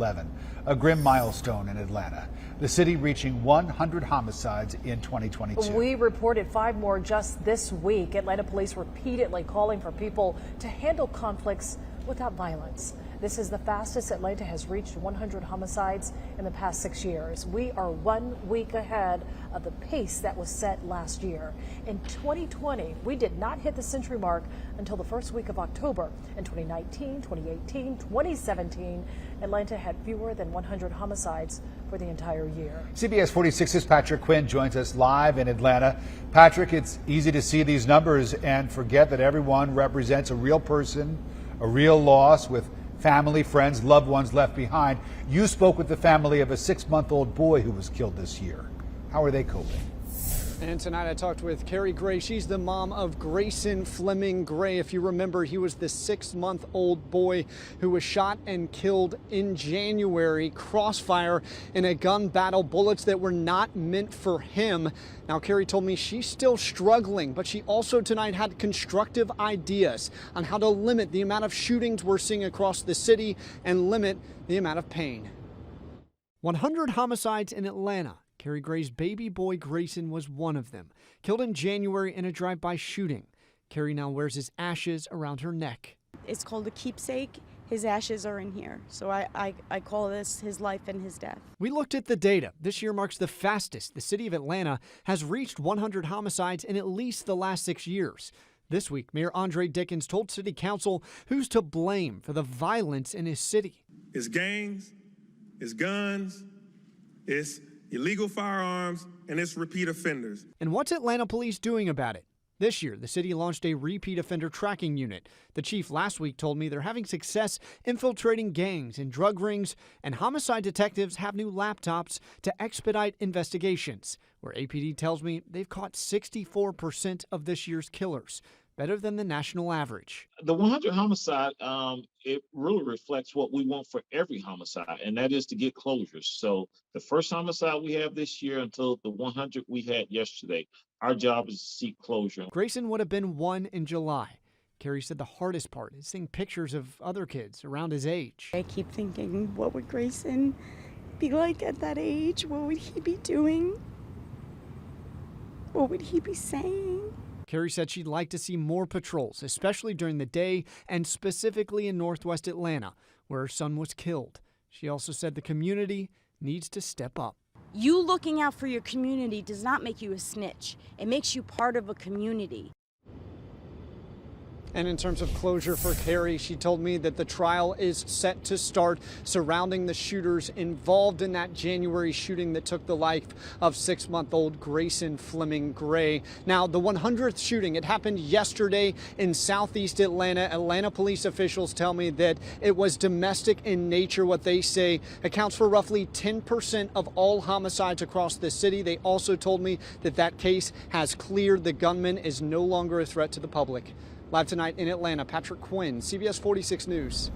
11, a grim milestone in Atlanta. The city reaching 100 homicides in 2022. We reported 5 more just this week. Atlanta police repeatedly calling for people to handle conflicts without violence. This is the fastest Atlanta has reached 100 homicides in the past 6 years. We are 1 week ahead of the pace that was set last year. In 2020, we did not hit the century mark until the first week of October. In 2019, 2018, 2017, Atlanta had fewer than 100 homicides for the entire year. CBS 46's Patrick Quinn joins us live in Atlanta. Patrick, it's easy to see these numbers and forget that everyone represents a real person, a real loss with family, friends, loved ones left behind. You spoke with the family of a 6-month-old boy who was killed this year. How are they coping? And tonight I talked with Carrie Gray. She's the mom of Grayson Fleming Gray. If you remember, he was the 6-month-old boy who was shot and killed in January, crossfire in a gun battle, bullets that were not meant for him. Now, Carrie told me she's still struggling, but she also tonight had constructive ideas on how to limit the amount of shootings we're seeing across the city and limit the amount of pain. 100 homicides in Atlanta. Carrie Gray's baby boy Grayson was one of them, killed in January in a drive-by shooting. Carrie now wears his ashes around her neck. It's called a keepsake. His ashes are in here. So I call this his life and his death. We looked at the data. This year marks the fastest the city of Atlanta has reached 100 homicides in at least the last 6 years. This week, Mayor Andre Dickens told City Council who's to blame for the violence in his city. It's gangs, it's guns, it's illegal firearms, and it's repeat offenders. And what's Atlanta police doing about it? This year, the city launched a repeat offender tracking unit. The chief last week told me they're having success infiltrating gangs and drug rings, and homicide detectives have new laptops to expedite investigations, where APD tells me they've caught 64% of this year's killers, better than the national average. The 100 homicide, it really reflects what we want for every homicide, and that is to get closures. So the first homicide we have this year until the 100 we had yesterday, our job is to seek closure. Grayson would have been 1 in July. Carrie said the hardest part is seeing pictures of other kids around his age. I keep thinking, what would Grayson be like at that age? What would he be doing? What would he be saying? Carrie said she'd like to see more patrols, especially during the day and specifically in Northwest Atlanta, where her son was killed. She also said the community needs to step up. You looking out for your community does not make you a snitch. It makes you part of a community. And in terms of closure for Carrie, she told me that the trial is set to start surrounding the shooters involved in that January shooting that took the life of 6-month-old Grayson Fleming Gray. Now, the 100th shooting, it happened yesterday in southeast Atlanta. Atlanta police officials tell me that it was domestic in nature. What they say accounts for roughly 10% of all homicides across the city. They also told me that that case has cleared. The gunman is no longer a threat to the public. Live tonight in Atlanta, Patrick Quinn, CBS 46 News.